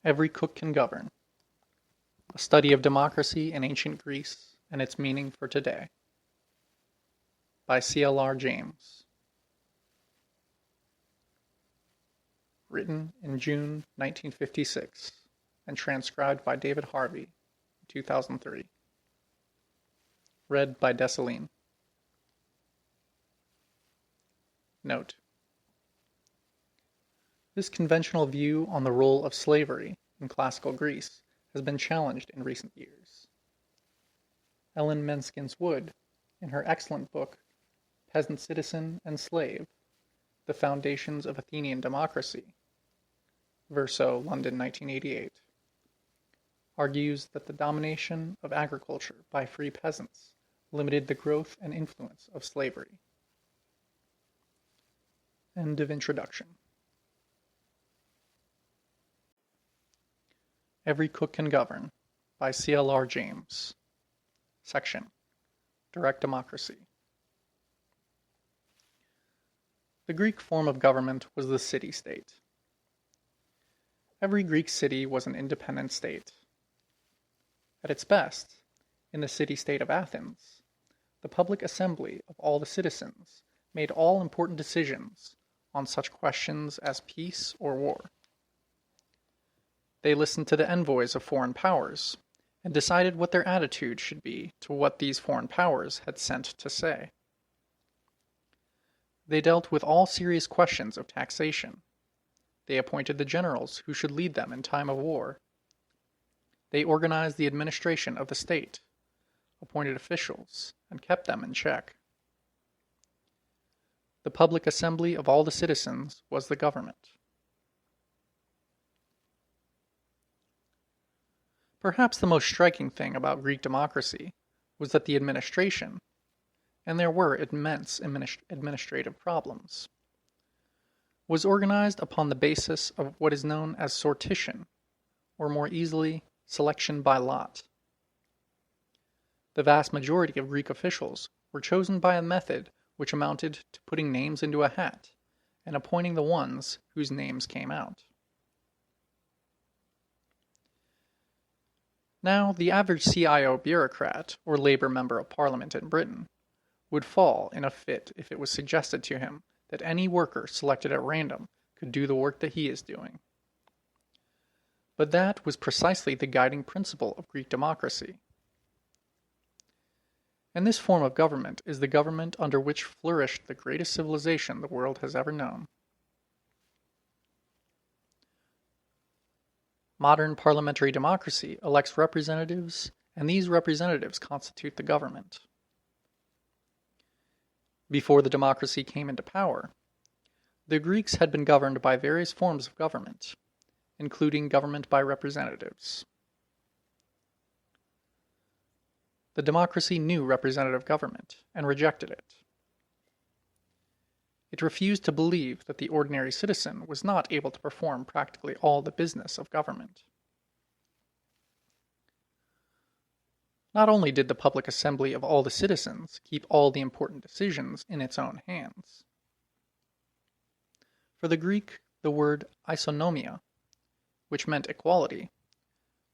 Every Cook Can Govern. A Study of Democracy in Ancient Greece and Its Meaning for Today. By CLR James. Written in June 1956 and transcribed by David Harvey in 2003. Read by Dessalines. Note: this conventional view on the role of slavery in classical Greece has been challenged in recent years. Ellen Menskens-Wood, in her excellent book Peasant, Citizen, and Slave, The Foundations of Athenian Democracy, Verso, London, 1988, argues that the domination of agriculture by free peasants limited the growth and influence of slavery. End of introduction. Every Cook Can Govern by CLR James. Section: Direct Democracy. The Greek form of government was the city-state. Every Greek city was an independent state. At its best, in the city-state of Athens, the public assembly of all the citizens made all important decisions on such questions as peace or war. They listened to the envoys of foreign powers and decided what their attitude should be to what these foreign powers had sent to say. They dealt with all serious questions of taxation. They appointed the generals who should lead them in time of war. They organized the administration of the state, appointed officials, and kept them in check. The public assembly of all the citizens was the government. Perhaps the most striking thing about Greek democracy was that the administration, and there were immense administrative problems, was organized upon the basis of what is known as sortition, or more easily, selection by lot. The vast majority of Greek officials were chosen by a method which amounted to putting names into a hat and appointing the ones whose names came out. Now, the average CIO bureaucrat or Labour member of Parliament in Britain would fall in a fit if it was suggested to him that any worker selected at random could do the work that he is doing. But that was precisely the guiding principle of Greek democracy. And this form of government is the government under which flourished the greatest civilization the world has ever known. Modern parliamentary democracy elects representatives, and these representatives constitute the government. Before the democracy came into power, the Greeks had been governed by various forms of government, including government by representatives. The democracy knew representative government and rejected it. It refused to believe that the ordinary citizen was not able to perform practically all the business of government. Not only did the public assembly of all the citizens keep all the important decisions in its own hands. For the Greek, the word isonomia, which meant equality,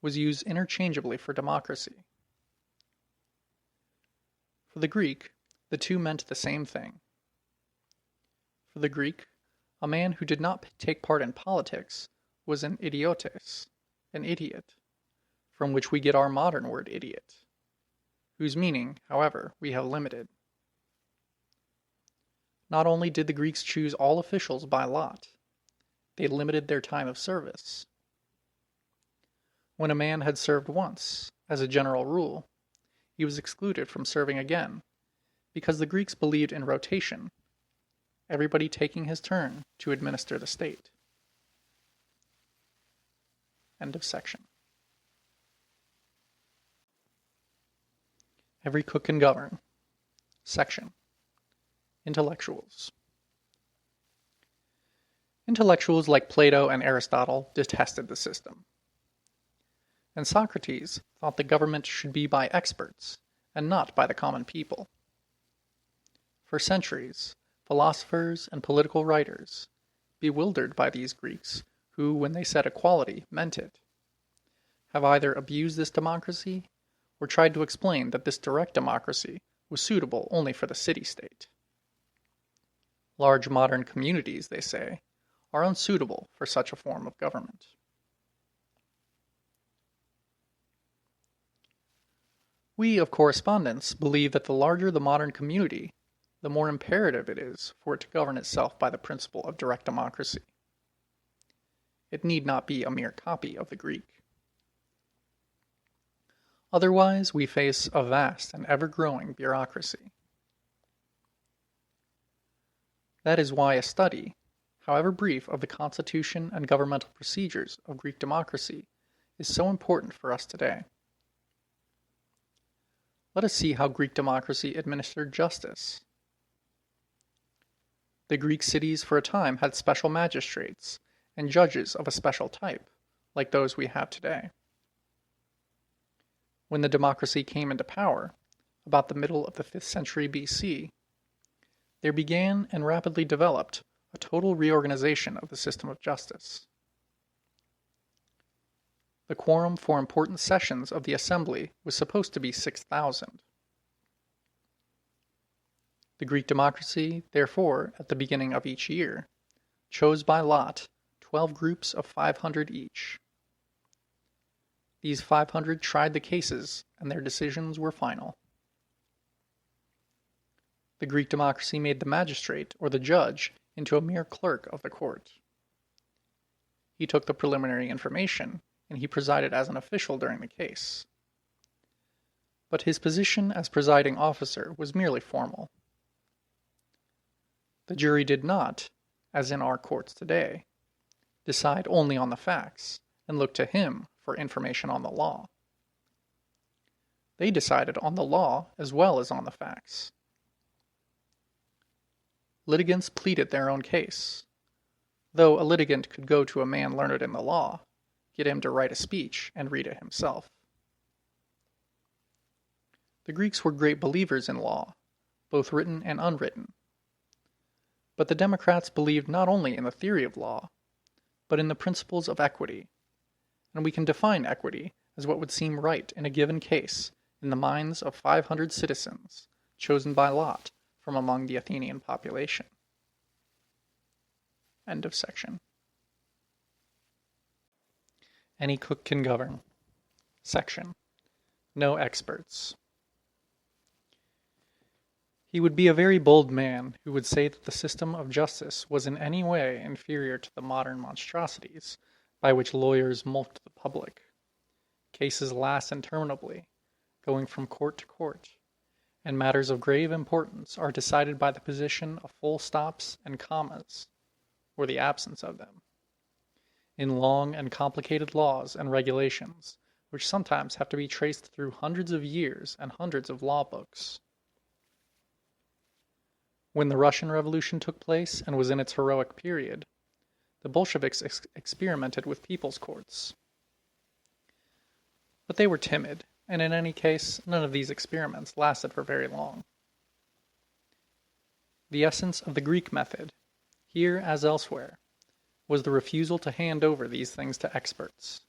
was used interchangeably for democracy. For the Greek, the two meant the same thing. For the Greek, a man who did not take part in politics was an idiotes, an idiot, from which we get our modern word idiot, whose meaning, however, we have limited. Not only did the Greeks choose all officials by lot, they limited their time of service. When a man had served once, as a general rule, he was excluded from serving again, because the Greeks believed in rotation, everybody taking his turn to administer the state. End of section. Every Cook Can Govern. Section: Intellectuals. Intellectuals like Plato and Aristotle detested the system. And Socrates thought the government should be by experts and not by the common people. For centuries, philosophers and political writers, bewildered by these Greeks who, when they said equality, meant it, have either abused this democracy or tried to explain that this direct democracy was suitable only for the city-state. Large modern communities, they say, are unsuitable for such a form of government. We of correspondence believe that the larger the modern community, the more imperative it is for it to govern itself by the principle of direct democracy. It need not be a mere copy of the Greek. Otherwise, we face a vast and ever-growing bureaucracy. That is why a study, however brief, of the constitution and governmental procedures of Greek democracy is so important for us today. Let us see how Greek democracy administered justice. The Greek cities for a time had special magistrates and judges of a special type, like those we have today. When the democracy came into power, about the middle of the 5th century BC, there began and rapidly developed a total reorganization of the system of justice. The quorum for important sessions of the assembly was supposed to be 6,000. The Greek democracy, therefore, at the beginning of each year, chose by lot 12 groups of 500 each. These 500 tried the cases, and their decisions were final. The Greek democracy made the magistrate or the judge into a mere clerk of the court. He took the preliminary information, and he presided as an official during the case. But his position as presiding officer was merely formal. The jury did not, as in our courts today, decide only on the facts and look to him for information on the law. They decided on the law as well as on the facts. Litigants pleaded their own case, though a litigant could go to a man learned in the law, get him to write a speech, and read it himself. The Greeks were great believers in law, both written and unwritten. But the Democrats believed not only in the theory of law, but in the principles of equity, and we can define equity as what would seem right in a given case in the minds of 500 citizens chosen by lot from among the Athenian population. End of section. Any cook can govern. Section. No experts. He would be a very bold man who would say that the system of justice was in any way inferior to the modern monstrosities by which lawyers mulct the public. Cases last interminably, going from court to court, and matters of grave importance are decided by the position of full stops and commas, or the absence of them, in long and complicated laws and regulations, which sometimes have to be traced through hundreds of years and hundreds of law books. When the Russian Revolution took place and was in its heroic period, the Bolsheviks experimented with people's courts. But they were timid, and in any case, none of these experiments lasted for very long. The essence of the Greek method, here as elsewhere, was the refusal to hand over these things to experts,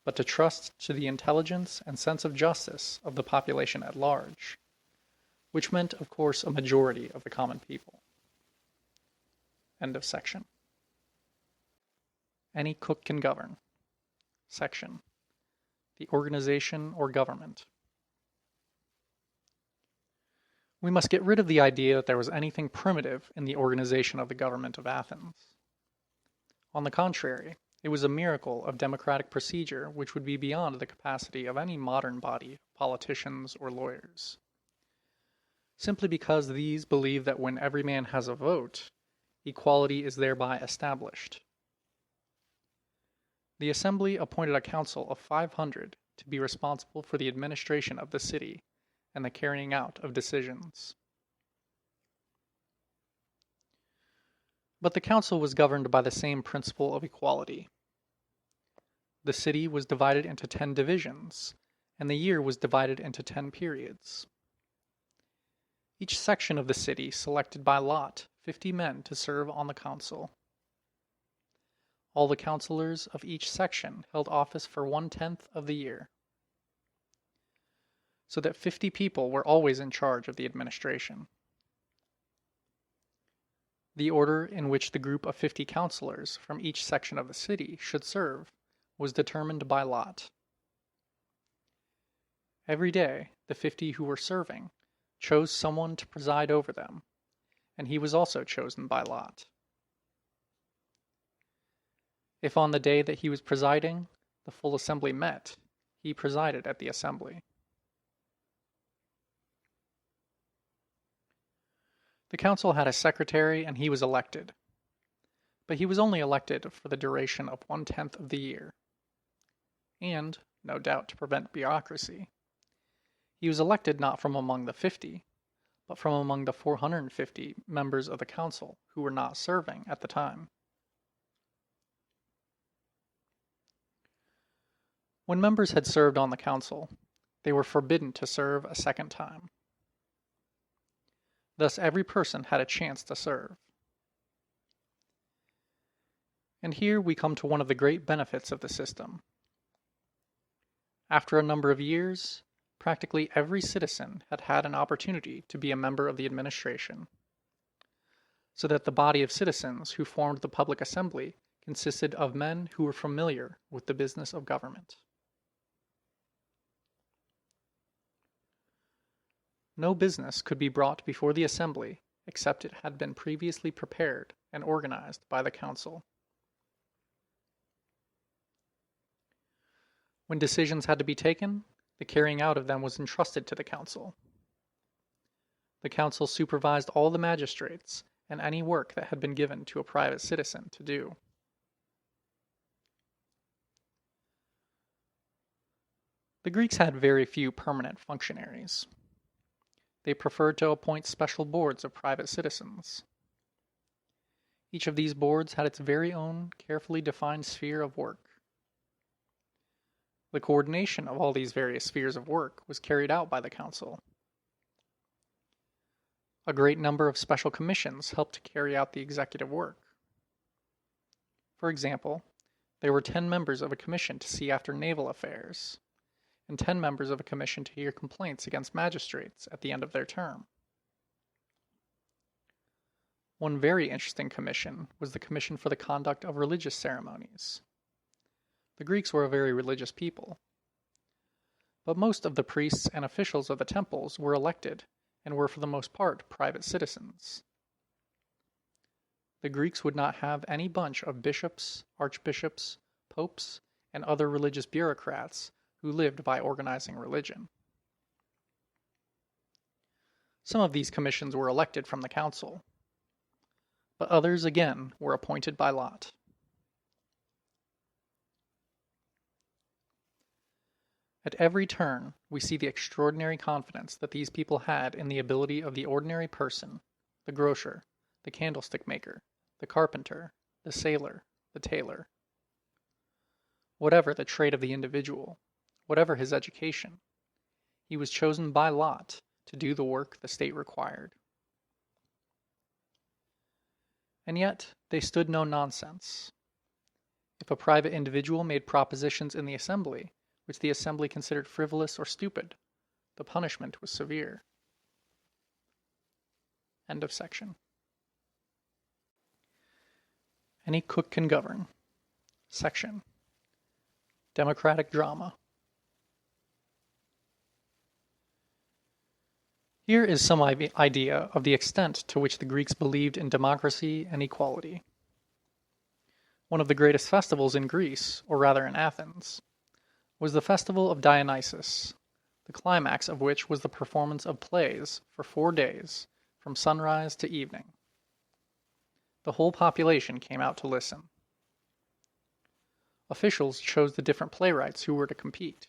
but to trust to the intelligence and sense of justice of the population at large, which meant, of course, a majority of the common people. End of section. Any cook can govern. Section. The organization or government. We must get rid of the idea that there was anything primitive in the organization of the government of Athens. On the contrary, it was a miracle of democratic procedure which would be beyond the capacity of any modern body of politicians or lawyers. Simply because these believe that when every man has a vote, equality is thereby established. The assembly appointed a council of 500 to be responsible for the administration of the city and the carrying out of decisions. But the council was governed by the same principle of equality. The city was divided into 10 divisions, and the year was divided into 10 periods. Each section of the city selected by lot 50 men to serve on the council. all the councilors of each section held office for 1/10 of the year, so that 50 people were always in charge of the administration. The order in which the group of 50 councilors from each section of the city should serve was determined by lot. Every day, the 50 who were serving chose someone to preside over them, and he was also chosen by lot. If on the day that he was presiding, the full assembly met, he presided at the assembly. The council had a secretary and he was elected, but he was only elected for the duration of 1/10 of the year, and, no doubt to prevent bureaucracy, he was elected not from among the 50, but from among the 450 members of the council who were not serving at the time. When members had served on the council, they were forbidden to serve a second time. Thus every person had a chance to serve. And here we come to one of the great benefits of the system. After a number of years, practically every citizen had had an opportunity to be a member of the administration, so that the body of citizens who formed the public assembly consisted of men who were familiar with the business of government. No business could be brought before the assembly except it had been previously prepared and organized by the council. When decisions had to be taken, the carrying out of them was entrusted to the council. The council supervised all the magistrates and any work that had been given to a private citizen to do. The Greeks had very few permanent functionaries. They preferred to appoint special boards of private citizens. Each of these boards had its very own carefully defined sphere of work. The coordination of all these various spheres of work was carried out by the council. A great number of special commissions helped to carry out the executive work. For example, there were 10 members of a commission to see after naval affairs, and 10 members of a commission to hear complaints against magistrates at the end of their term. One very interesting commission was the Commission for the Conduct of Religious Ceremonies. The Greeks were a very religious people, but most of the priests and officials of the temples were elected and were for the most part private citizens. The Greeks would not have any bunch of bishops, archbishops, popes, and other religious bureaucrats who lived by organizing religion. Some of these commissions were elected from the council, but others again were appointed by lot. At every turn, we see the extraordinary confidence that these people had in the ability of the ordinary person, the grocer, the candlestick maker, the carpenter, the sailor, the tailor. Whatever the trade of the individual, whatever his education, he was chosen by lot to do the work the state required. And yet, they stood no nonsense. If a private individual made propositions in the assembly, which the assembly considered frivolous or stupid, the punishment was severe. End of section. Any cook can govern. Section. Democratic drama. Here is some idea of the extent to which the Greeks believed in democracy and equality. One of the greatest festivals in Greece, or rather in Athens, was the festival of Dionysus, the climax of which was the performance of plays for 4 days, from sunrise to evening. The whole population came out to listen. Officials chose the different playwrights who were to compete.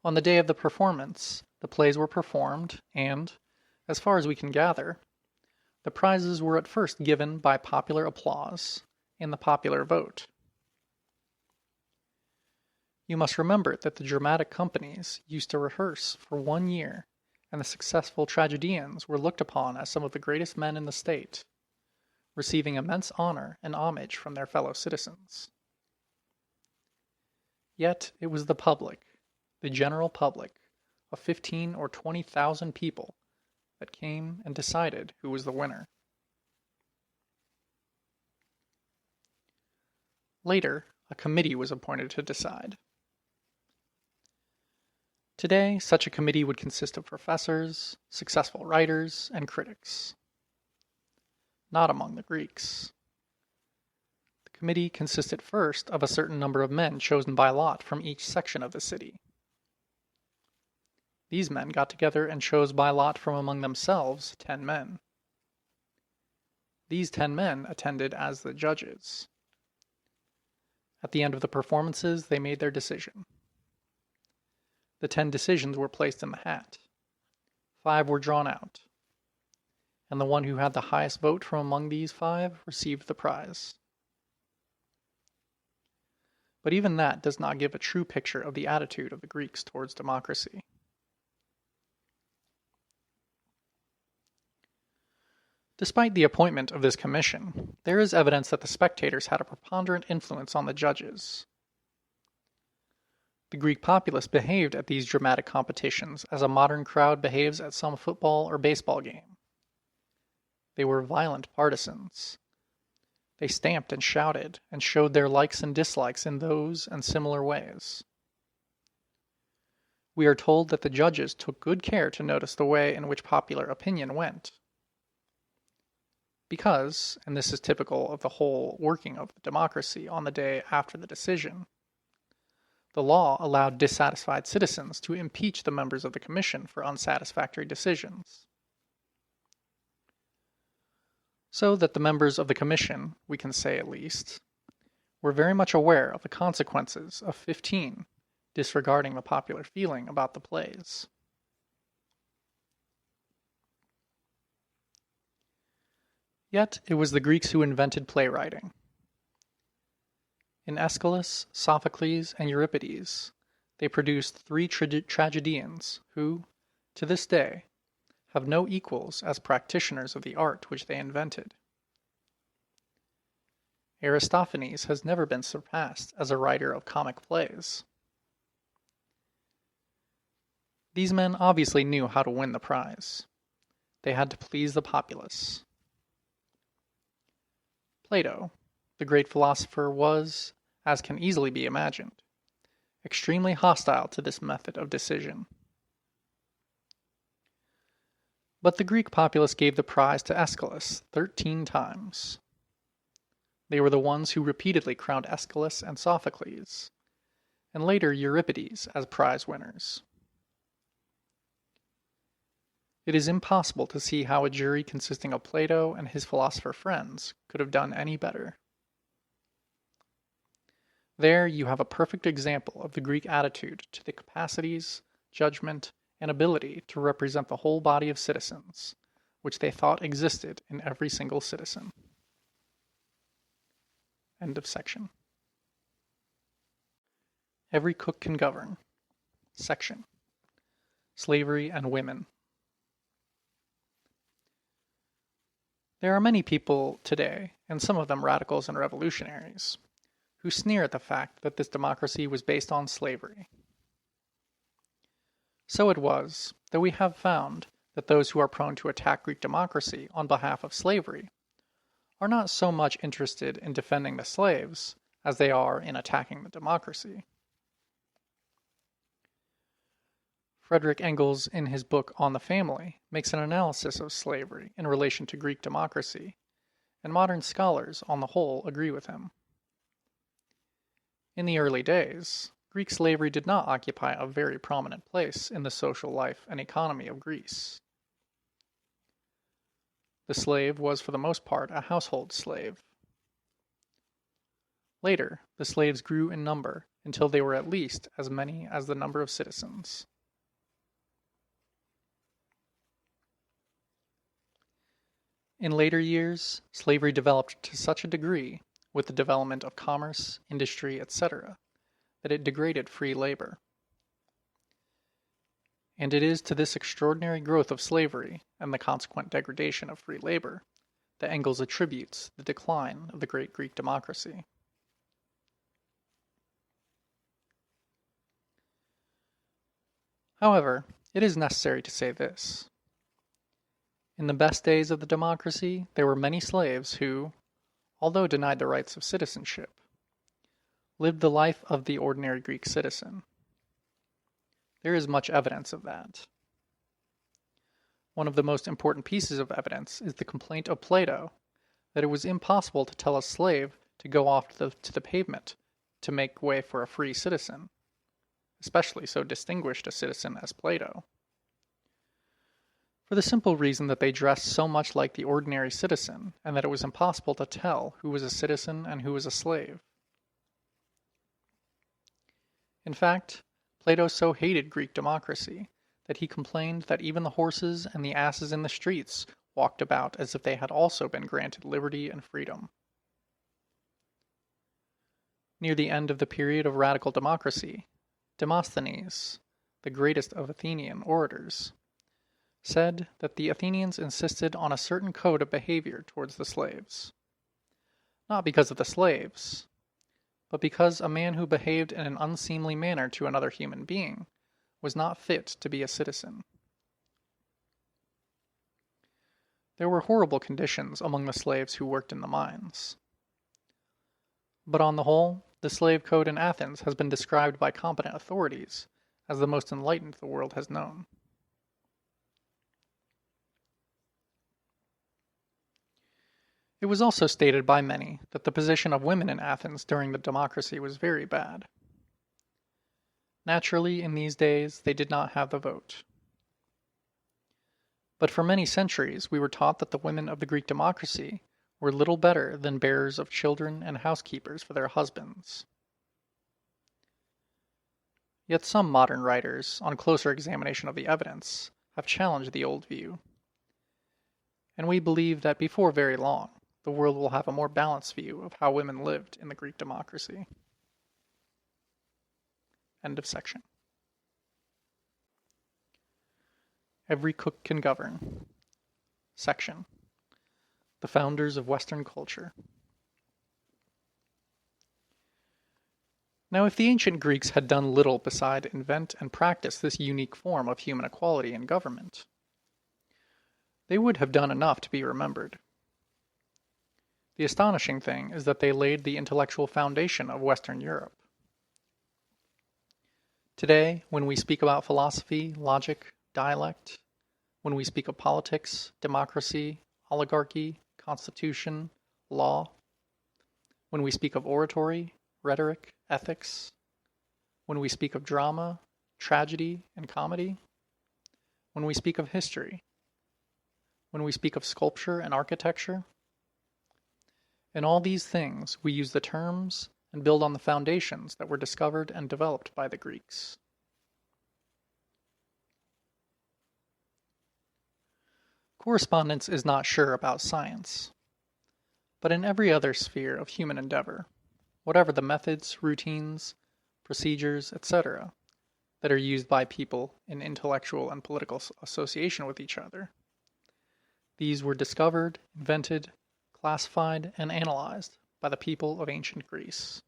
On the day of the performance, the plays were performed, and, as far as we can gather, the prizes were at first given by popular applause and the popular vote. You must remember that the dramatic companies used to rehearse for 1 year, and the successful tragedians were looked upon as some of the greatest men in the state, receiving immense honor and homage from their fellow citizens. Yet it was the public, the general public, of 15 or 20,000 people that came and decided who was the winner. Later, a committee was appointed to decide. Today, such a committee would consist of professors, successful writers, and critics. Not among the Greeks. The committee consisted first of a certain number of men chosen by lot from each section of the city. These men got together and chose by lot from among themselves 10 men. These 10 men attended as the judges. At the end of the performances, they made their decision. The 10 decisions were placed in the hat. 5 were drawn out, and the one who had the highest vote from among these 5 received the prize. But even that does not give a true picture of the attitude of the Greeks towards democracy. Despite the appointment of this commission, there is evidence that the spectators had a preponderant influence on the judges. The Greek populace behaved at these dramatic competitions as a modern crowd behaves at some football or baseball game. They were violent partisans. They stamped and shouted and showed their likes and dislikes in those and similar ways. We are told that the judges took good care to notice the way in which popular opinion went. Because, and this is typical of the whole working of the democracy on the day after the decision, the law allowed dissatisfied citizens to impeach the members of the commission for unsatisfactory decisions. So that the members of the commission, we can say at least, were very much aware of the consequences of 15 disregarding the popular feeling about the plays. Yet it was the Greeks who invented playwriting. In Aeschylus, Sophocles, and Euripides, they produced 3 tragedians who, to this day, have no equals as practitioners of the art which they invented. Aristophanes has never been surpassed as a writer of comic plays. These men obviously knew how to win the prize. They had to please the populace. Plato, the great philosopher, was, as can easily be imagined, extremely hostile to this method of decision. But the Greek populace gave the prize to Aeschylus 13 times. They were the ones who repeatedly crowned Aeschylus and Sophocles, and later Euripides as prize winners. It is impossible to see how a jury consisting of Plato and his philosopher friends could have done any better. There you have a perfect example of the Greek attitude to the capacities, judgment, and ability to represent the whole body of citizens, which they thought existed in every single citizen. End of section. Every cook can govern. Section. Slavery and women. There are many people today, and some of them radicals and revolutionaries, who sneer at the fact that this democracy was based on slavery. So it was that we have found that those who are prone to attack Greek democracy on behalf of slavery are not so much interested in defending the slaves as they are in attacking the democracy. Frederick Engels, in his book On the Family, makes an analysis of slavery in relation to Greek democracy, and modern scholars, on the whole, agree with him. In the early days, Greek slavery did not occupy a very prominent place in the social life and economy of Greece. The slave was for the most part a household slave. Later, the slaves grew in number until they were at least as many as the number of citizens. In later years, slavery developed to such a degree, with the development of commerce, industry, etc., that it degraded free labor. And it is to this extraordinary growth of slavery, and the consequent degradation of free labor, that Engels attributes the decline of the great Greek democracy. However, it is necessary to say this. In the best days of the democracy, there were many slaves who, although denied the rights of citizenship, lived the life of the ordinary Greek citizen. There is much evidence of that. One of the most important pieces of evidence is the complaint of Plato that it was impossible to tell a slave to go off to the pavement to make way for a free citizen, especially so distinguished a citizen as Plato, for the simple reason that they dressed so much like the ordinary citizen, and that it was impossible to tell who was a citizen and who was a slave. In fact, Plato so hated Greek democracy that he complained that even the horses and the asses in the streets walked about as if they had also been granted liberty and freedom. Near the end of the period of radical democracy, Demosthenes, the greatest of Athenian orators, said that the Athenians insisted on a certain code of behavior towards the slaves, not because of the slaves, but because a man who behaved in an unseemly manner to another human being was not fit to be a citizen. There were horrible conditions among the slaves who worked in the mines. But on the whole, the slave code in Athens has been described by competent authorities as the most enlightened the world has known. It was also stated by many that the position of women in Athens during the democracy was very bad. Naturally, in these days, they did not have the vote. But for many centuries, we were taught that the women of the Greek democracy were little better than bearers of children and housekeepers for their husbands. Yet some modern writers, on closer examination of the evidence, have challenged the old view. And we believe that before very long, the world will have a more balanced view of how women lived in the Greek democracy. End of section. Every cook can govern. Section. The founders of Western culture. Now, if the ancient Greeks had done little beside invent and practice this unique form of human equality in government, they would have done enough to be remembered. The astonishing thing is that they laid the intellectual foundation of Western Europe. Today, when we speak about philosophy, logic, dialect, when we speak of politics, democracy, oligarchy, constitution, law, when we speak of oratory, rhetoric, ethics, when we speak of drama, tragedy, and comedy, when we speak of history, when we speak of sculpture and architecture, in all these things we use the terms and build on the foundations that were discovered and developed by the Greeks. Correspondence is not sure about science, but in every other sphere of human endeavor, whatever the methods, routines, procedures, etc., that are used by people in intellectual and political association with each other, these were discovered, invented, classified, and analyzed by the people of ancient Greece.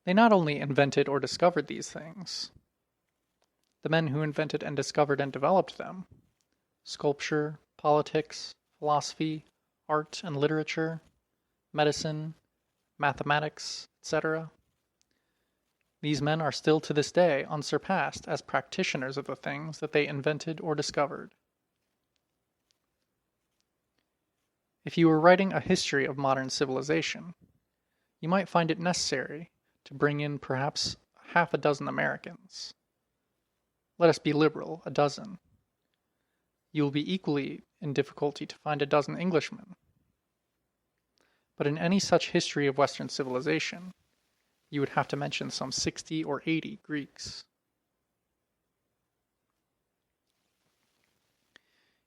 They not only invented or discovered these things, the men who invented and discovered and developed them, sculpture, politics, philosophy, art and literature, medicine, mathematics, etc., these men are still to this day unsurpassed as practitioners of the things that they invented or discovered. If you were writing a history of modern civilization, you might find it necessary to bring in perhaps half a dozen Americans. Let us be liberal, a dozen. You will be equally in difficulty to find a dozen Englishmen. But in any such history of Western civilization, you would have to mention some 60 or 80 Greeks.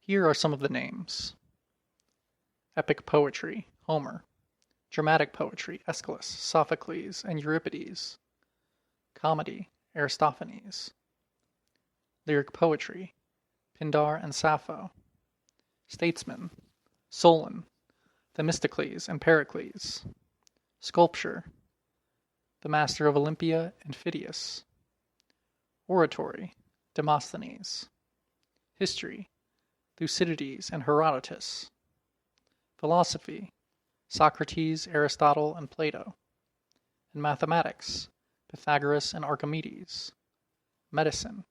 Here are some of the names. Epic poetry, Homer. Dramatic poetry, Aeschylus, Sophocles, and Euripides. Comedy, Aristophanes. Lyric poetry, Pindar and Sappho, statesmen, Solon, Themistocles and Pericles, sculpture, the master of Olympia and Phidias, oratory, Demosthenes, history, Thucydides and Herodotus, philosophy, Socrates, Aristotle, and Plato, and mathematics, Pythagoras and Archimedes, medicine,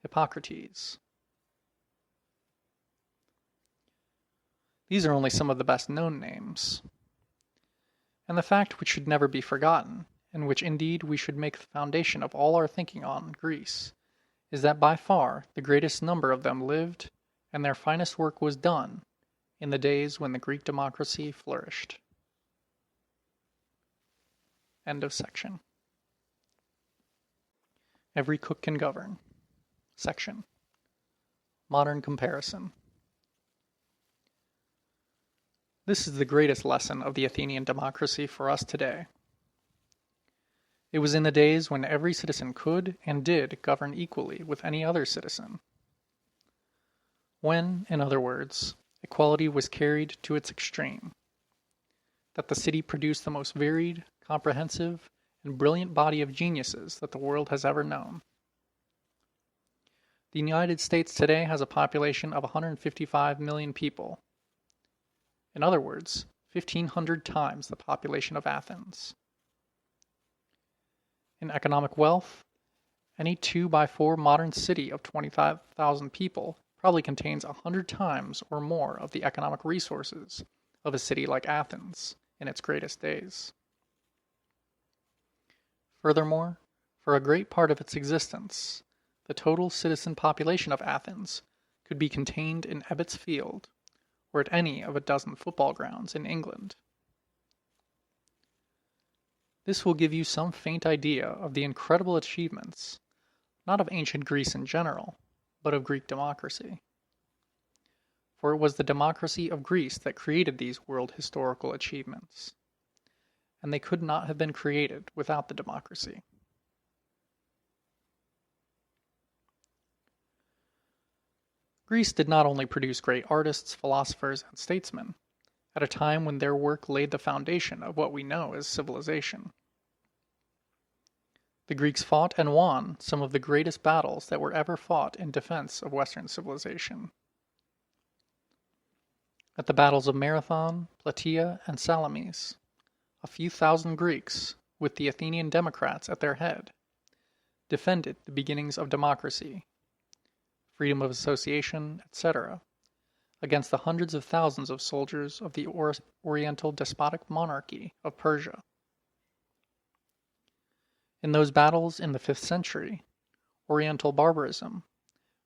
Hippocrates. These are only some of the best known names. And the fact which should never be forgotten, and which indeed we should make the foundation of all our thinking on Greece, is that by far the greatest number of them lived, and their finest work was done, in the days when the Greek democracy flourished. End of section. Every cook can govern. Section. Modern comparison. This is the greatest lesson of the Athenian democracy for us today. It was in the days when every citizen could and did govern equally with any other citizen. When, in other words, equality was carried to its extreme, that the city produced the most varied, comprehensive, and brilliant body of geniuses that the world has ever known. The United States today has a population of 155 million people. In other words, 1,500 times the population of Athens. In economic wealth, any 2x4 modern city of 25,000 people probably contains 100 times or more of the economic resources of a city like Athens in its greatest days. Furthermore, for a great part of its existence, the total citizen population of Athens could be contained in Ebbets Field, or at any of a dozen football grounds in England. This will give you some faint idea of the incredible achievements, not of ancient Greece in general, but of Greek democracy. For it was the democracy of Greece that created these world historical achievements, and they could not have been created without the democracy. Greece did not only produce great artists, philosophers, and statesmen, at a time when their work laid the foundation of what we know as civilization. The Greeks fought and won some of the greatest battles that were ever fought in defense of Western civilization. At the battles of Marathon, Plataea, and Salamis, a few thousand Greeks, with the Athenian democrats at their head, defended the beginnings of democracy, freedom of association, etc., against the hundreds of thousands of soldiers of the Oriental despotic monarchy of Persia. In those battles in the 5th century, Oriental barbarism,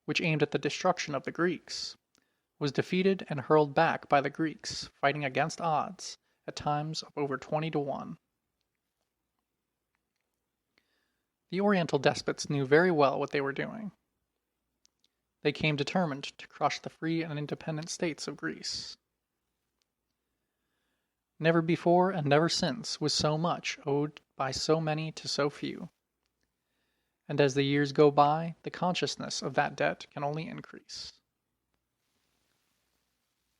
which aimed at the destruction of the Greeks, was defeated and hurled back by the Greeks fighting against odds at times of over 20-1. The Oriental despots knew very well what they were doing. They came determined to crush the free and independent states of Greece. Never before and never since was so much owed by so many to so few. And as the years go by, the consciousness of that debt can only increase.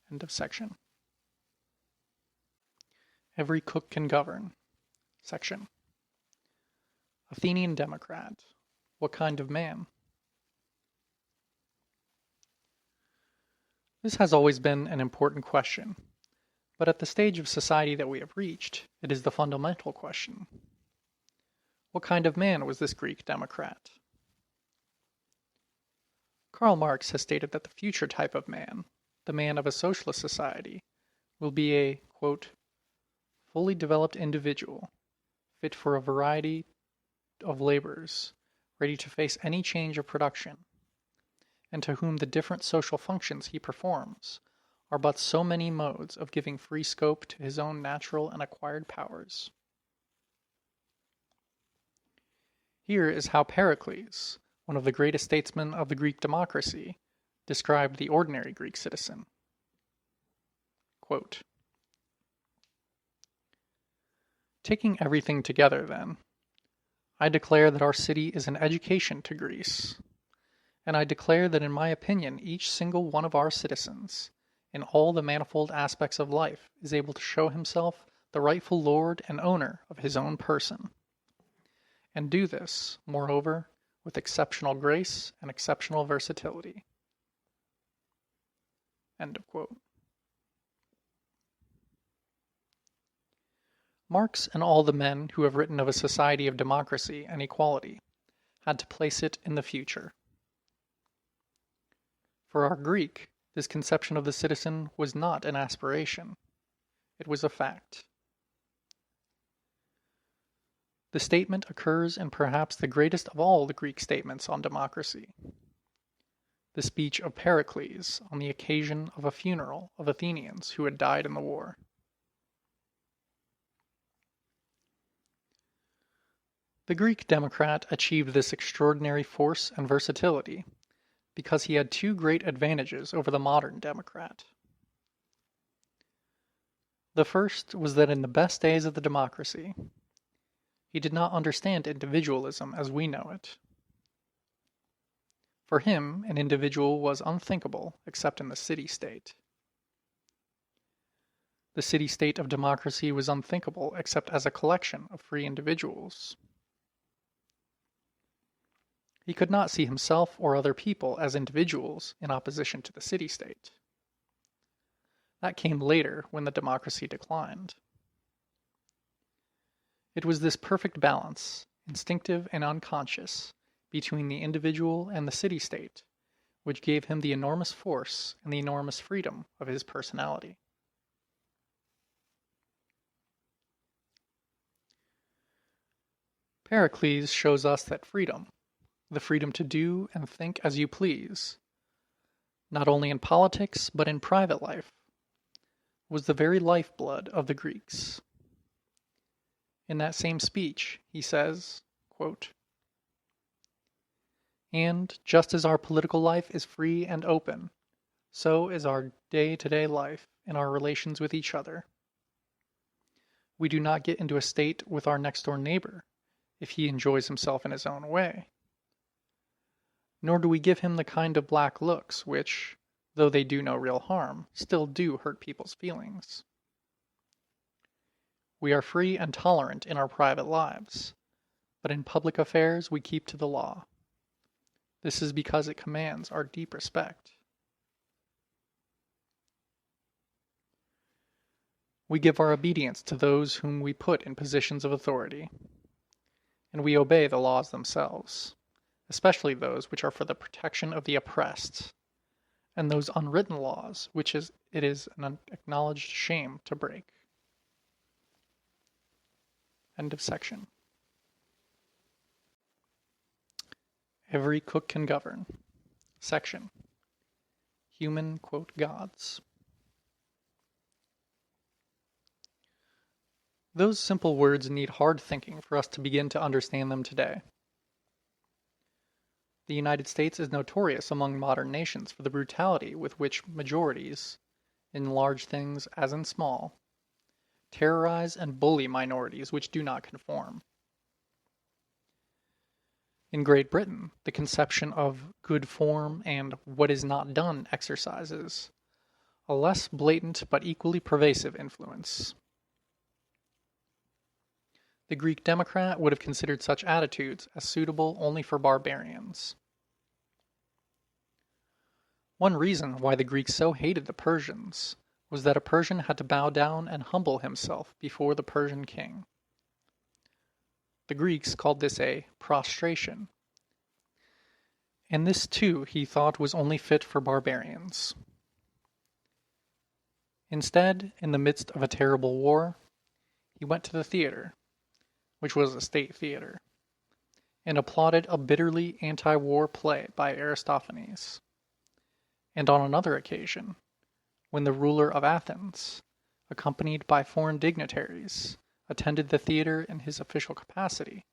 End of section. Every cook can govern. Section. Athenian Democrat. What kind of man? This has always been an important question, but at the stage of society that we have reached, it is the fundamental question. What kind of man was this Greek democrat? Karl Marx has stated that the future type of man, the man of a socialist society, will be a, quote, fully developed individual, fit for a variety of labors, ready to face any change of production, and to whom the different social functions he performs are but so many modes of giving free scope to his own natural and acquired powers. Here is how Pericles, one of the greatest statesmen of the Greek democracy, described the ordinary Greek citizen. Quote, taking everything together, then, I declare that our city is an education to Greece, and I declare that in my opinion each single one of our citizens, in all the manifold aspects of life, is able to show himself the rightful lord and owner of his own person, and do this, moreover, with exceptional grace and exceptional versatility. End of quote. Marx and all the men who have written of a society of democracy and equality had to place it in the future. For our Greek, this conception of the citizen was not an aspiration. It was a fact. The statement occurs in perhaps the greatest of all the Greek statements on democracy, the speech of Pericles on the occasion of a funeral of Athenians who had died in the war. The Greek democrat achieved this extraordinary force and versatility because he had two great advantages over the modern democrat. The first was that in the best days of the democracy, he did not understand individualism as we know it. For him, an individual was unthinkable except in the city-state. The city-state of democracy was unthinkable except as a collection of free individuals. He could not see himself or other people as individuals in opposition to the city-state. That came later when the democracy declined. It was this perfect balance, instinctive and unconscious, between the individual and the city-state, which gave him the enormous force and the enormous freedom of his personality. Pericles shows us that freedom, the freedom to do and think as you please, not only in politics but in private life, was the very lifeblood of the Greeks. In that same speech, he says, quote, "And just as our political life is free and open, so is our day-to-day life in our relations with each other. We do not get into a state with our next-door neighbor if he enjoys himself in his own way. Nor do we give him the kind of black looks which, though they do no real harm, still do hurt people's feelings. We are free and tolerant in our private lives, but in public affairs we keep to the law. This is because it commands our deep respect. We give our obedience to those whom we put in positions of authority, and we obey the laws themselves, especially those which are for the protection of the oppressed, and those unwritten laws which it is an acknowledged shame to break." End of section. Every cook can govern. Section. Human, quote, gods. Those simple words need hard thinking for us to begin to understand them today. The United States is notorious among modern nations for the brutality with which majorities, in large things as in small, terrorize and bully minorities which do not conform. In Great Britain, the conception of good form and what is not done exercises a less blatant but equally pervasive influence. The Greek Democrat would have considered such attitudes as suitable only for barbarians. One reason why the Greeks so hated the Persians was that a Persian had to bow down and humble himself before the Persian king. The Greeks called this a prostration, and this too he thought was only fit for barbarians. Instead, in the midst of a terrible war, he went to the theater, which was a state theater, and applauded a bitterly anti-war play by Aristophanes. And on another occasion, when the ruler of Athens, accompanied by foreign dignitaries, attended the theater in his official capacity,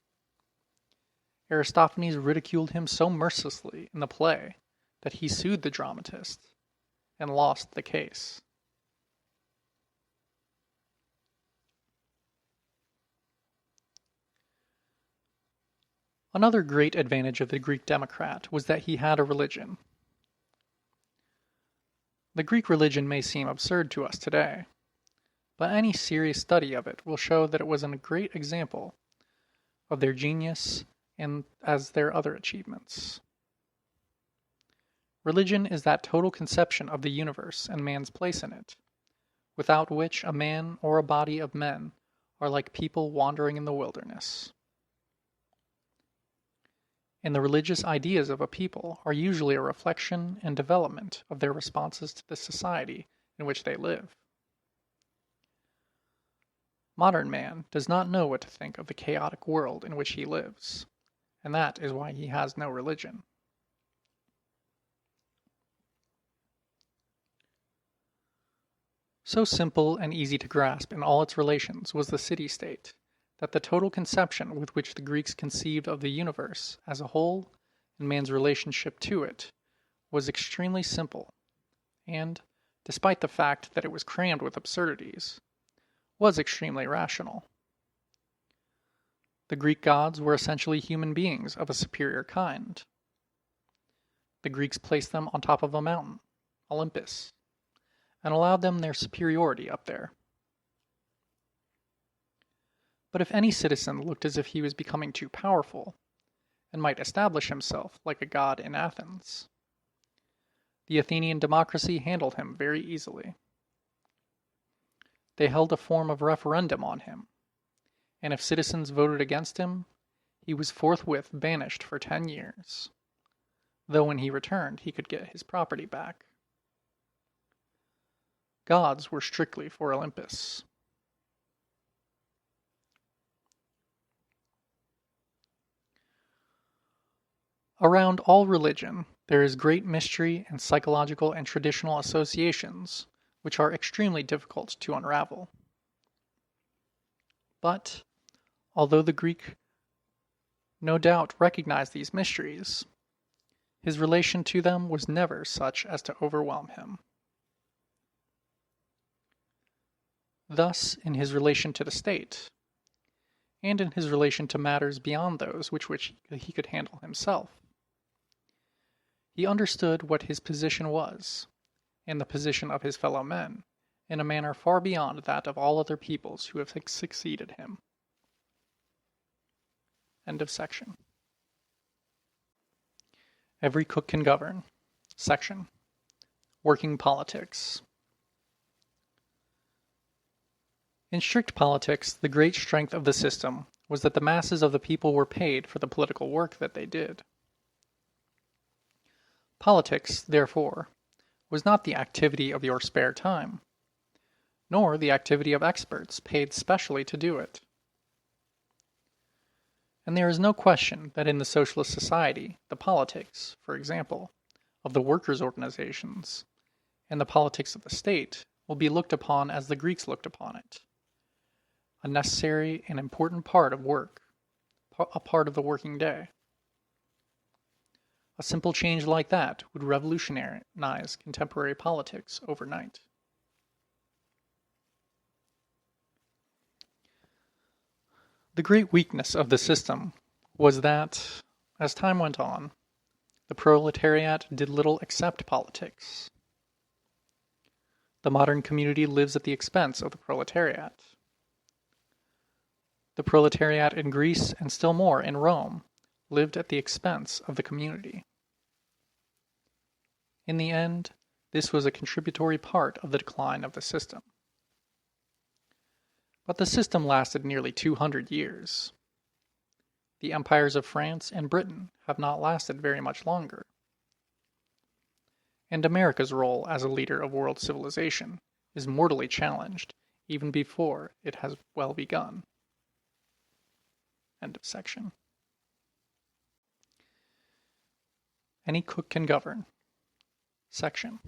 Aristophanes ridiculed him so mercilessly in the play that he sued the dramatist and lost the case. Another great advantage of the Greek democrat was that he had a religion. The Greek religion may seem absurd to us today, but any serious study of it will show that it was a great example of their genius and as their other achievements. Religion is that total conception of the universe and man's place in it, without which a man or a body of men are like people wandering in the wilderness. And the religious ideas of a people are usually a reflection and development of their responses to the society in which they live. Modern man does not know what to think of the chaotic world in which he lives, and that is why he has no religion. So simple and easy to grasp in all its relations was the city-state, that the total conception with which the Greeks conceived of the universe as a whole and man's relationship to it was extremely simple, and, despite the fact that it was crammed with absurdities, was extremely rational. The Greek gods were essentially human beings of a superior kind. The Greeks placed them on top of a mountain, Olympus, and allowed them their superiority up there. But if any citizen looked as if he was becoming too powerful, and might establish himself like a god in Athens, the Athenian democracy handled him very easily. They held a form of referendum on him, and if citizens voted against him, he was forthwith banished for 10 years, though when he returned he could get his property back. Gods were strictly for Olympus. Around all religion, there is great mystery and psychological and traditional associations, which are extremely difficult to unravel. But, although the Greek no doubt recognized these mysteries, his relation to them was never such as to overwhelm him. Thus, in his relation to the state, and in his relation to matters beyond those which he could handle himself, he understood what his position was, and the position of his fellow men, in a manner far beyond that of all other peoples who have succeeded him. End of section. Every cook can govern. Section. Working politics. In strict politics, the great strength of the system was that the masses of the people were paid for the political work that they did. Politics, therefore, was not the activity of your spare time, nor the activity of experts paid specially to do it. And there is no question that in the socialist society, the politics, for example, of the workers' organizations, and the politics of the state will be looked upon as the Greeks looked upon it, a necessary and important part of work, a part of the working day. A simple change like that would revolutionize contemporary politics overnight. The great weakness of the system was that, as time went on, the proletariat did little except politics. The modern community lives at the expense of the proletariat. The proletariat in Greece, and still more in Rome, lived at the expense of the community. In the end, this was a contributory part of the decline of the system. But the system lasted nearly 200 years. The empires of France and Britain have not lasted very much longer. And America's role as a leader of world civilization is mortally challenged even before it has well begun. End of section. Any cook can govern. Section.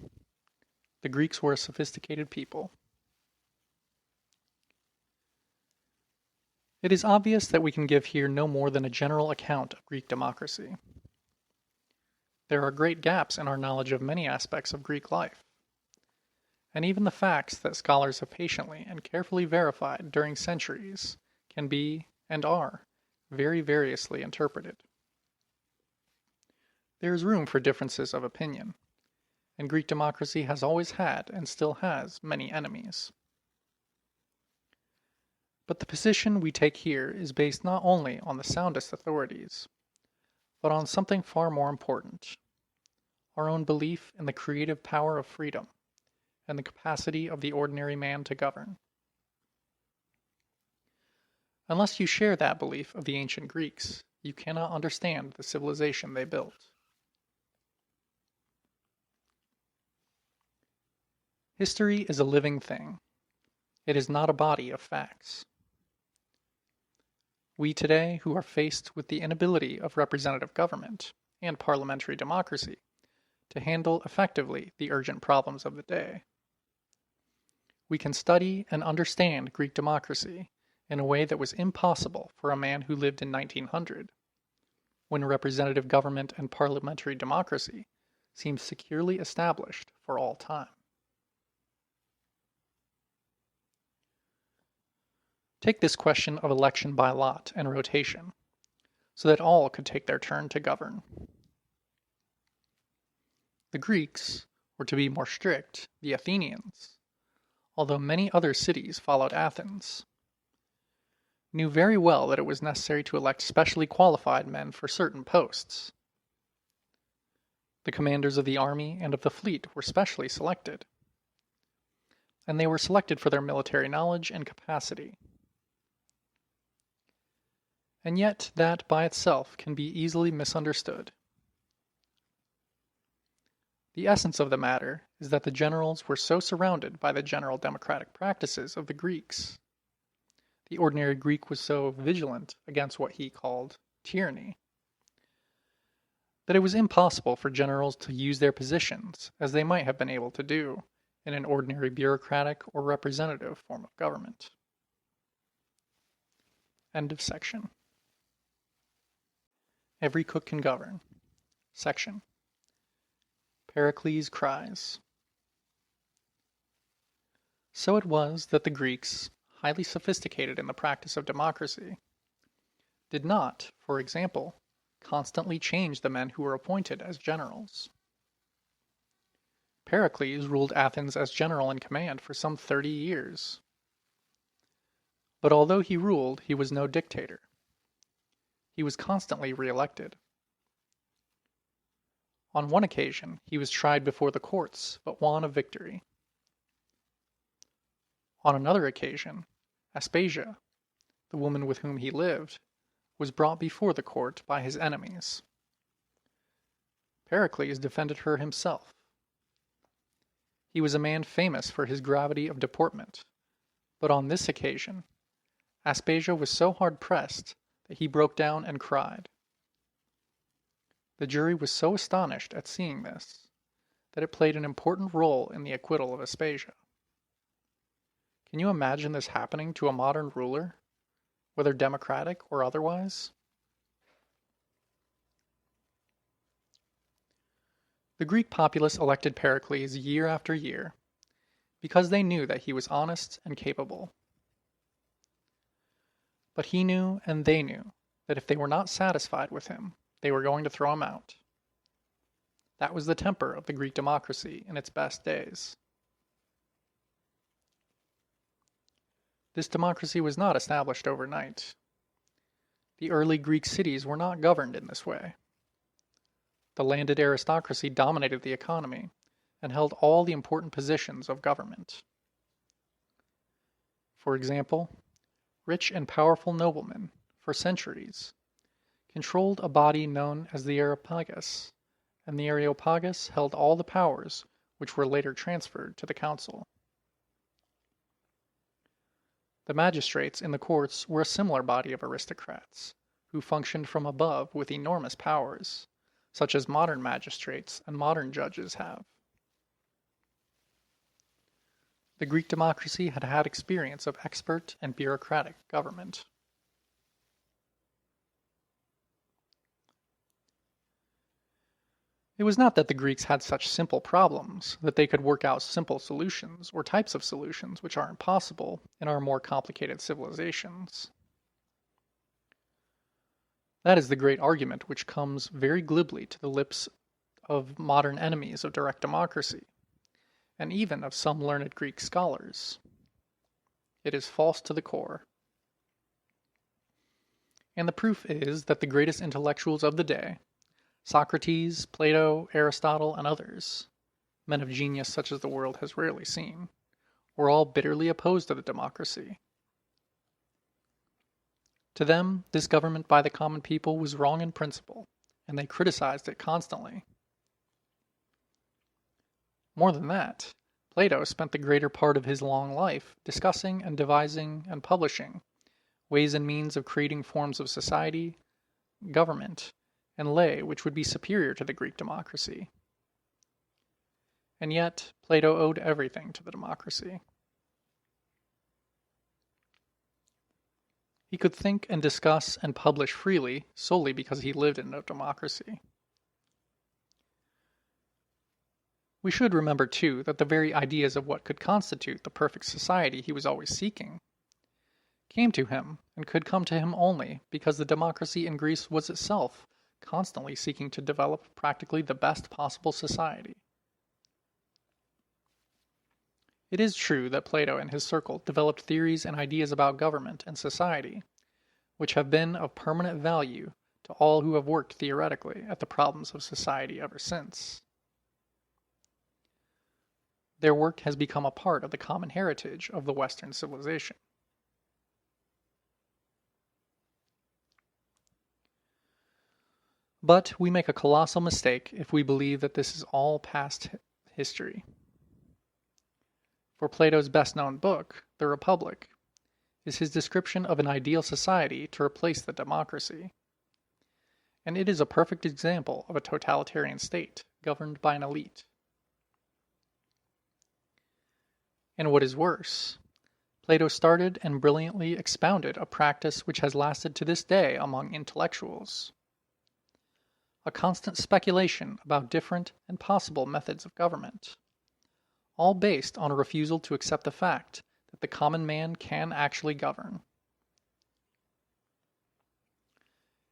The Greeks were a sophisticated people. It is obvious that we can give here no more than a general account of Greek democracy. There are great gaps in our knowledge of many aspects of Greek life, and even the facts that scholars have patiently and carefully verified during centuries can be, and are, very variously interpreted. There is room for differences of opinion, and Greek democracy has always had and still has many enemies. But the position we take here is based not only on the soundest authorities, but on something far more important: our own belief in the creative power of freedom and the capacity of the ordinary man to govern. Unless you share that belief of the ancient Greeks, you cannot understand the civilization they built. History is a living thing. It is not a body of facts. We today, who are faced with the inability of representative government and parliamentary democracy to handle effectively the urgent problems of the day, we can study and understand Greek democracy in a way that was impossible for a man who lived in 1900, when representative government and parliamentary democracy seemed securely established for all time. Take this question of election by lot and rotation, so that all could take their turn to govern. The Greeks, or to be more strict, the Athenians, although many other cities followed Athens, knew very well that it was necessary to elect specially qualified men for certain posts. The commanders of the army and of the fleet were specially selected, and they were selected for their military knowledge and capacity. And yet that by itself can be easily misunderstood. The essence of the matter is that the generals were so surrounded by the general democratic practices of the Greeks, the ordinary Greek was so vigilant against what he called tyranny, that it was impossible for generals to use their positions as they might have been able to do in an ordinary bureaucratic or representative form of government. End of section. Every cook can govern. Section. Pericles cries. So it was that the Greeks, highly sophisticated in the practice of democracy, did not, for example, constantly change the men who were appointed as generals. Pericles ruled Athens as general in command for some 30 years. But although he ruled, he was no dictator. He was constantly re-elected. On one occasion, he was tried before the courts, but won a victory. On another occasion, Aspasia, the woman with whom he lived, was brought before the court by his enemies. Pericles defended her himself. He was a man famous for his gravity of deportment, but on this occasion, Aspasia was so hard pressed that he broke down and cried. The jury was so astonished at seeing this that it played an important role in the acquittal of Aspasia. Can you imagine this happening to a modern ruler, whether democratic or otherwise? The Greek populace elected Pericles year after year because they knew that he was honest and capable. But he knew and they knew that if they were not satisfied with him, they were going to throw him out. That was the temper of the Greek democracy in its best days. This democracy was not established overnight. The early Greek cities were not governed in this way. The landed aristocracy dominated the economy and held all the important positions of government. For example, rich and powerful noblemen, for centuries, controlled a body known as the Areopagus, and the Areopagus held all the powers which were later transferred to the council. The magistrates in the courts were a similar body of aristocrats, who functioned from above with enormous powers, such as modern magistrates and modern judges have. The Greek democracy had had experience of expert and bureaucratic government. It was not that the Greeks had such simple problems that they could work out simple solutions or types of solutions which are impossible in our more complicated civilizations. That is the great argument which comes very glibly to the lips of modern enemies of direct democracy, and even of some learned Greek scholars. It is false to the core. And the proof is that the greatest intellectuals of the day, Socrates, Plato, Aristotle, and others, men of genius such as the world has rarely seen, were all bitterly opposed to the democracy. To them, this government by the common people was wrong in principle, and they criticized it constantly. More than that, Plato spent the greater part of his long life discussing and devising and publishing ways and means of creating forms of society, government, and lay which would be superior to the Greek democracy. And yet, Plato owed everything to the democracy. He could think and discuss and publish freely solely because he lived in a democracy. We should remember, too, that the very ideas of what could constitute the perfect society he was always seeking came to him and could come to him only because the democracy in Greece was itself constantly seeking to develop practically the best possible society. It is true that Plato and his circle developed theories and ideas about government and society, which have been of permanent value to all who have worked theoretically at the problems of society ever since. Their work has become a part of the common heritage of the Western civilization. But we make a colossal mistake if we believe that this is all past history. For Plato's best-known book, The Republic, is his description of an ideal society to replace the democracy. And it is a perfect example of a totalitarian state governed by an elite. And what is worse, Plato started and brilliantly expounded a practice which has lasted to this day among intellectuals. A constant speculation about different and possible methods of government, all based on a refusal to accept the fact that the common man can actually govern.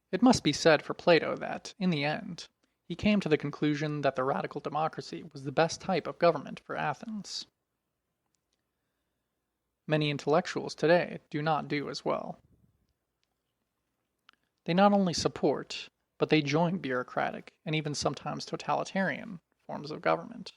It must be said for Plato that, in the end, he came to the conclusion that the radical democracy was the best type of government for Athens. Many intellectuals today do not do as well. They not only support, but they join bureaucratic and even sometimes totalitarian forms of government.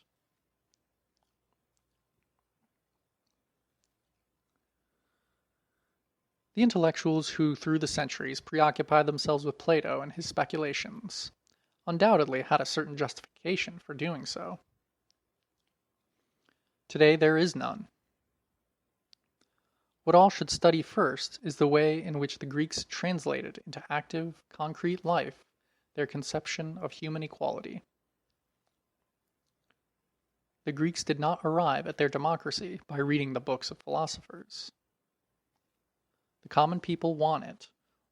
The intellectuals who through the centuries preoccupied themselves with Plato and his speculations undoubtedly had a certain justification for doing so. Today there is none. What all should study first is the way in which the Greeks translated into active, concrete life their conception of human equality. The Greeks did not arrive at their democracy by reading the books of philosophers. The common people won it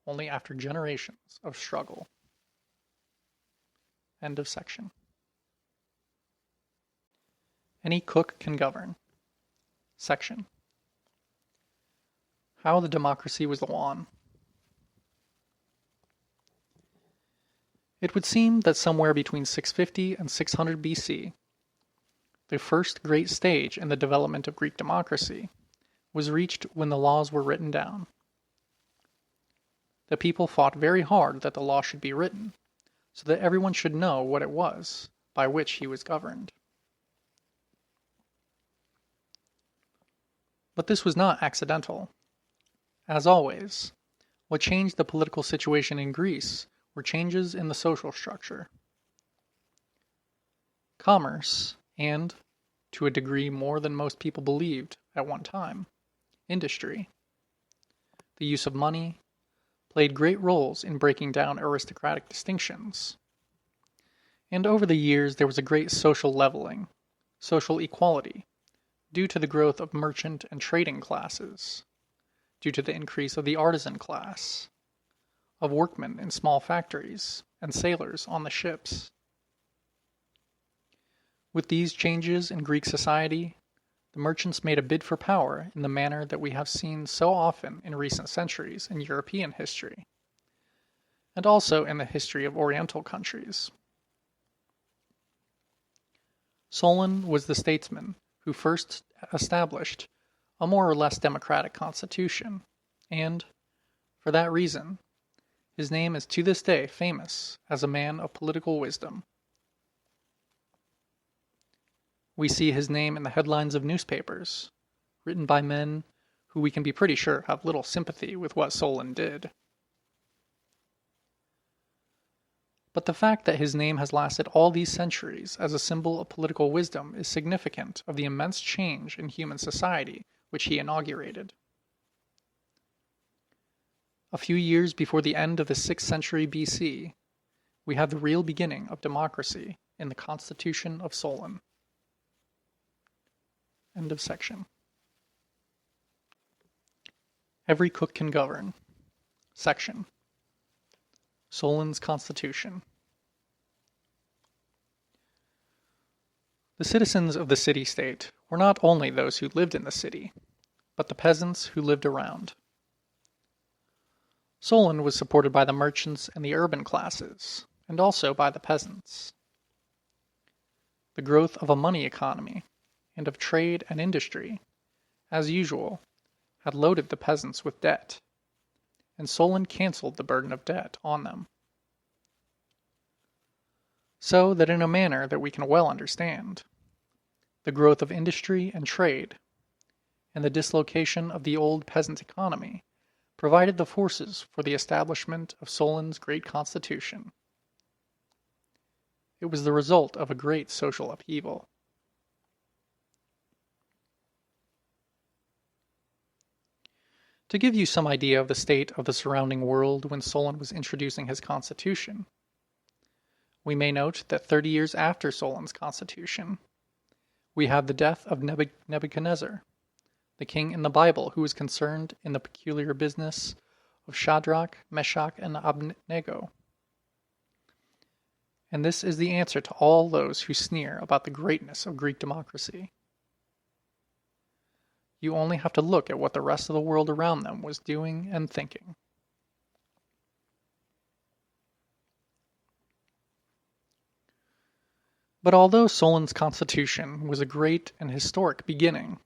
only after generations of struggle. End of section. Any cook can govern. Section. How the democracy was won. It would seem that somewhere between 650 and 600 BC, the first great stage in the development of Greek democracy was reached when the laws were written down. The people fought very hard that the law should be written, so that everyone should know what it was by which he was governed. But this was not accidental. As always, what changed the political situation in Greece were changes in the social structure. Commerce, and, to a degree more than most people believed at one time, industry, the use of money, played great roles in breaking down aristocratic distinctions. And over the years there was a great social leveling, social equality, due to the growth of merchant and trading classes, due to the increase of the artisan class, of workmen in small factories, and sailors on the ships. With these changes in Greek society, the merchants made a bid for power in the manner that we have seen so often in recent centuries in European history. and also in the history of Oriental countries. Solon was the statesman who first established a more or less democratic constitution, and, for that reason, his name is to this day famous as a man of political wisdom. We see his name in the headlines of newspapers, written by men who we can be pretty sure have little sympathy with what Solon did. But the fact that his name has lasted all these centuries as a symbol of political wisdom is significant of the immense change in human society which he inaugurated. A few years before the end of the 6th century BC, we have the real beginning of democracy in the Constitution of Solon. End of section. Every cook can govern. Section. Solon's Constitution. The citizens of the city-state were not only those who lived in the city, but the peasants who lived around. Solon was supported by the merchants and the urban classes, and also by the peasants. The growth of a money economy, and of trade and industry, as usual, had loaded the peasants with debt, and Solon cancelled the burden of debt on them. So that in a manner that we can well understand, the growth of industry and trade, and the dislocation of the old peasant economy, provided the forces for the establishment of Solon's great constitution. It was the result of a great social upheaval. To give you some idea of the state of the surrounding world when Solon was introducing his constitution, we may note that 30 years after Solon's constitution, we have the death of Nebuchadnezzar, the king in the Bible who was concerned in the peculiar business of Shadrach, Meshach, and Abednego. And this is the answer to all those who sneer about the greatness of Greek democracy. You only have to look at what the rest of the world around them was doing and thinking. But although Solon's constitution was a great and historic beginning,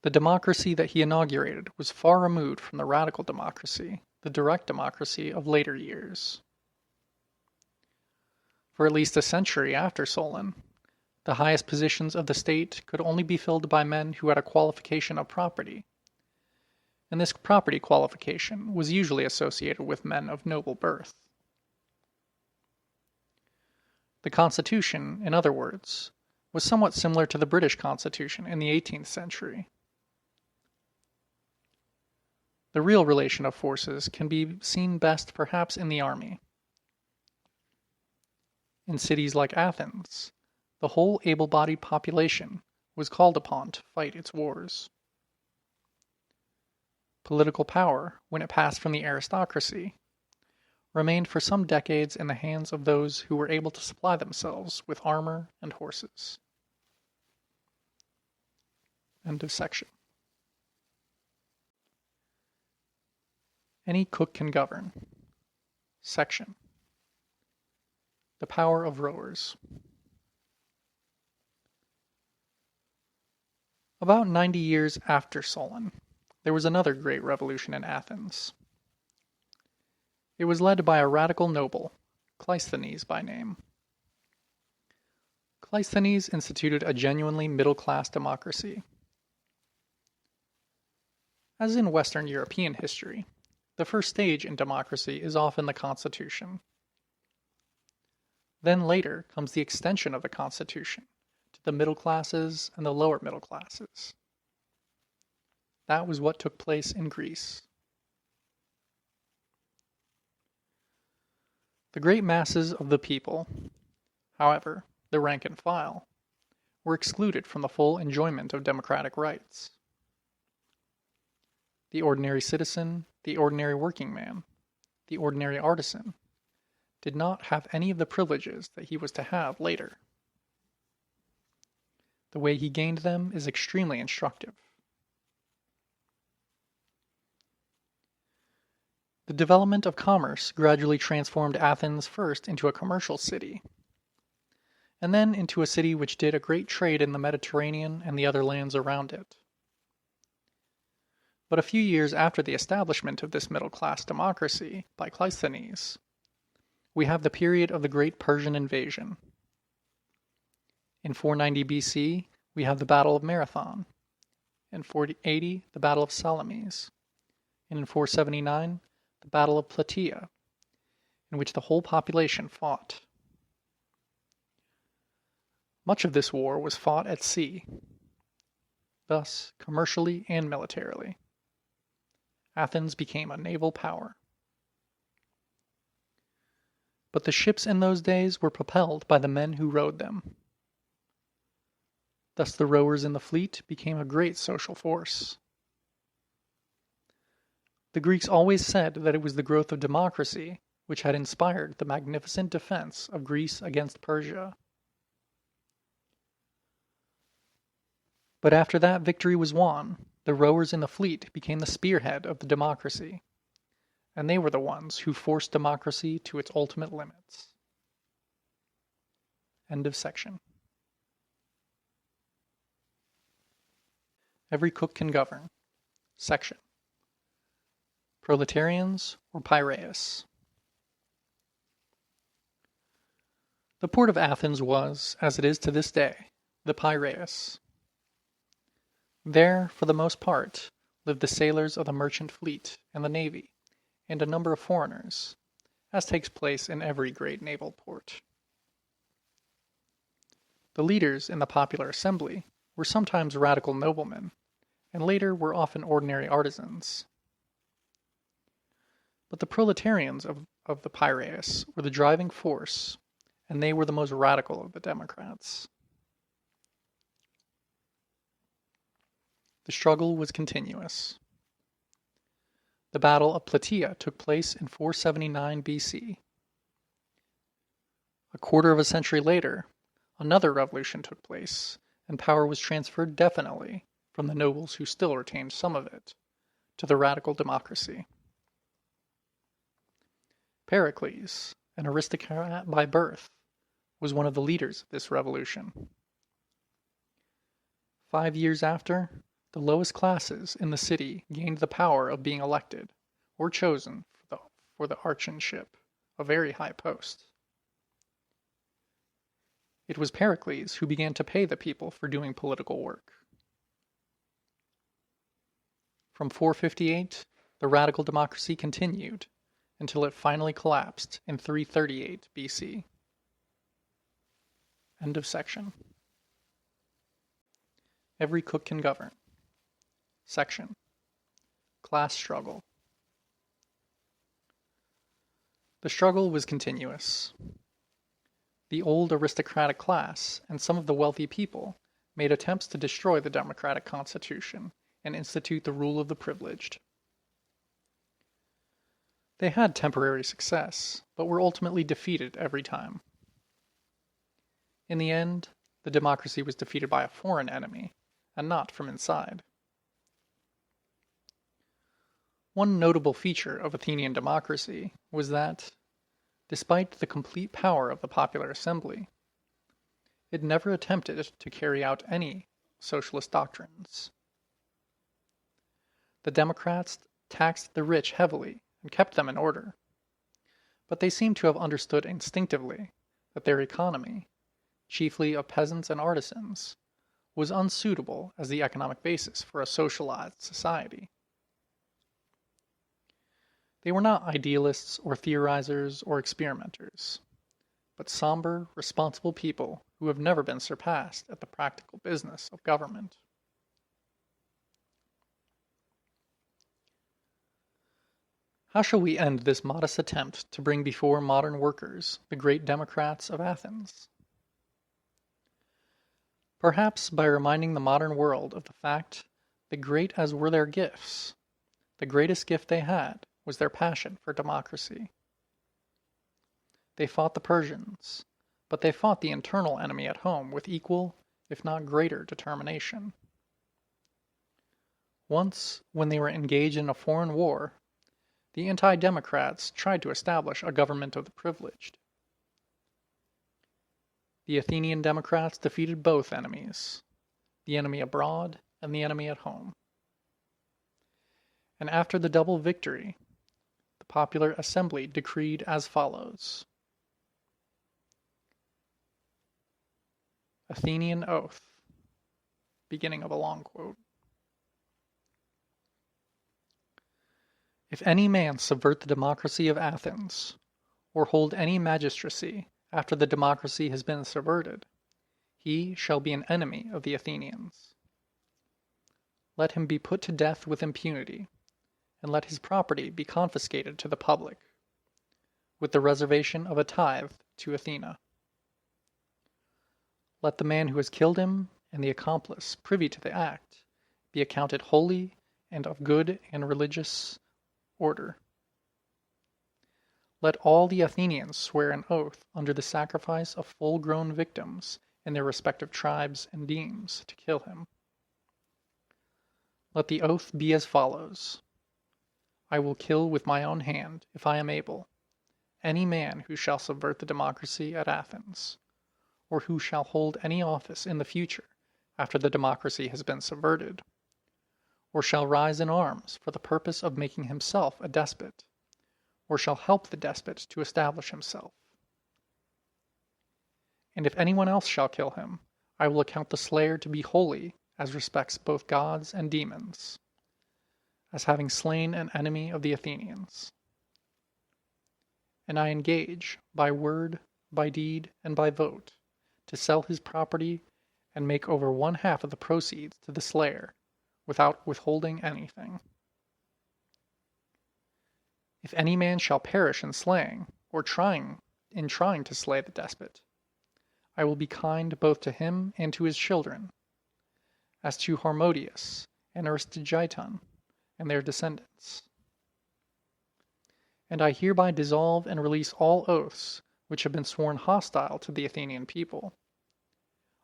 the democracy that he inaugurated was far removed from the radical democracy, the direct democracy of later years. For at least a century after Solon, the highest positions of the state could only be filled by men who had a qualification of property, and this property qualification was usually associated with men of noble birth. The Constitution, in other words, was somewhat similar to the British Constitution in the 18th century. The real relation of forces can be seen best perhaps in the army. In cities like Athens, the whole able-bodied population was called upon to fight its wars. Political power, when it passed from the aristocracy, remained for some decades in the hands of those who were able to supply themselves with armor and horses. End of section. Any cook can govern. Section. The power of rowers. About 90 years after Solon, there was another great revolution in Athens. It was led by a radical noble, Cleisthenes by name. Cleisthenes instituted a genuinely middle-class democracy. As in Western European history, the first stage in democracy is often the constitution. Then later comes the extension of the constitution to the middle classes and the lower middle classes. That was what took place in Greece. The great masses of the people, however, the rank and file, were excluded from the full enjoyment of democratic rights. The ordinary citizen, the ordinary working man, the ordinary artisan, did not have any of the privileges that he was to have later. The way he gained them is extremely instructive. The development of commerce gradually transformed Athens first into a commercial city, and then into a city which did a great trade in the Mediterranean and the other lands around it. But a few years after the establishment of this middle-class democracy by Cleisthenes, we have the period of the Great Persian Invasion. In 490 BC, we have the Battle of Marathon. In 480, the Battle of Salamis. And in 479, the Battle of Plataea, in which the whole population fought. Much of this war was fought at sea, thus commercially and militarily. Athens became a naval power. But the ships in those days were propelled by the men who rowed them. Thus the rowers in the fleet became a great social force. The Greeks always said that it was the growth of democracy which had inspired the magnificent defense of Greece against Persia. But after that victory was won, the rowers in the fleet became the spearhead of the democracy, and they were the ones who forced democracy to its ultimate limits. End of section. Every cook can govern. Section. Proletarians or Piraeus. The port of Athens was, as it is to this day, the Piraeus. There, for the most part, lived the sailors of the merchant fleet and the navy, and a number of foreigners, as takes place in every great naval port. The leaders in the popular assembly were sometimes radical noblemen, and later were often ordinary artisans. But the proletarians of the Piraeus were the driving force, and they were the most radical of the democrats. The struggle was continuous. The Battle of Plataea took place in 479 BC. A quarter of a century later, another revolution took place, and power was transferred definitely from the nobles who still retained some of it to the radical democracy. Pericles, an aristocrat by birth, was one of the leaders of this revolution. 5 years after, the lowest classes in the city gained the power of being elected or chosen for the archonship, a very high post. It was Pericles who began to pay the people for doing political work. From 458, the radical democracy continued until it finally collapsed in 338 BC. End of section. Every cook can govern. Section. Class struggle. The struggle was continuous. The old aristocratic class and some of the wealthy people made attempts to destroy the democratic constitution and institute the rule of the privileged. They had temporary success, but were ultimately defeated every time. In the end, the democracy was defeated by a foreign enemy, and not from inside. One notable feature of Athenian democracy was that, despite the complete power of the popular assembly, it never attempted to carry out any socialist doctrines. The Democrats taxed the rich heavily and kept them in order, but they seem to have understood instinctively that their economy, chiefly of peasants and artisans, was unsuitable as the economic basis for a socialized society. They were not idealists or theorizers or experimenters, but somber, responsible people who have never been surpassed at the practical business of government. How shall we end this modest attempt to bring before modern workers the great democrats of Athens? Perhaps by reminding the modern world of the fact that great as were their gifts, the greatest gift they had was their passion for democracy. They fought the Persians, but they fought the internal enemy at home with equal, if not greater, determination. Once, when they were engaged in a foreign war, the anti-democrats tried to establish a government of the privileged. The Athenian democrats defeated both enemies, the enemy abroad and the enemy at home. And after the double victory, the popular assembly decreed as follows. Athenian Oath, beginning of a long quote. If any man subvert the democracy of Athens, or hold any magistracy after the democracy has been subverted, he shall be an enemy of the Athenians. Let him be put to death with impunity, and let his property be confiscated to the public, with the reservation of a tithe to Athena. Let the man who has killed him and the accomplice privy to the act be accounted holy and of good and religious order. Let all the Athenians swear an oath under the sacrifice of full-grown victims in their respective tribes and demes to kill him. Let the oath be as follows. I will kill with my own hand, if I am able, any man who shall subvert the democracy at Athens, or who shall hold any office in the future after the democracy has been subverted, or shall rise in arms for the purpose of making himself a despot, or shall help the despot to establish himself. And if anyone else shall kill him, I will account the slayer to be holy as respects both gods and demons, as having slain an enemy of the Athenians. And I engage, by word, by deed, and by vote, to sell his property and make over 1/2 of the proceeds to the slayer, without withholding anything. If any man shall perish in slaying, or trying to slay the despot, I will be kind both to him and to his children, as to Harmodius and Aristogeiton and their descendants. And I hereby dissolve and release all oaths which have been sworn hostile to the Athenian people,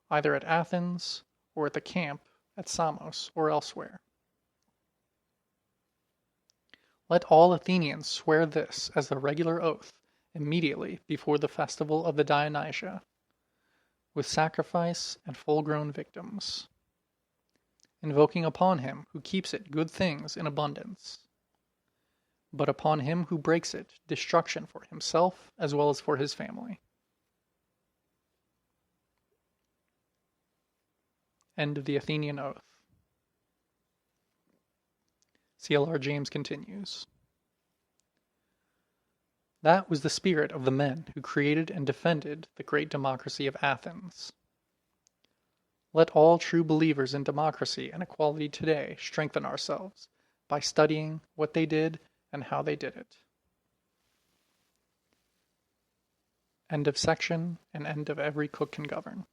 either at Athens or at the camp at Samos or elsewhere. Let all Athenians swear this as the regular oath immediately before the festival of the Dionysia, with sacrifice and full-grown victims, invoking upon him who keeps it good things in abundance, but upon him who breaks it destruction for himself as well as for his family. End of the Athenian Oath. CLR James continues. That was the spirit of the men who created and defended the great democracy of Athens. Let all true believers in democracy and equality today strengthen ourselves by studying what they did and how they did it. End of section and end of Every Cook Can Govern.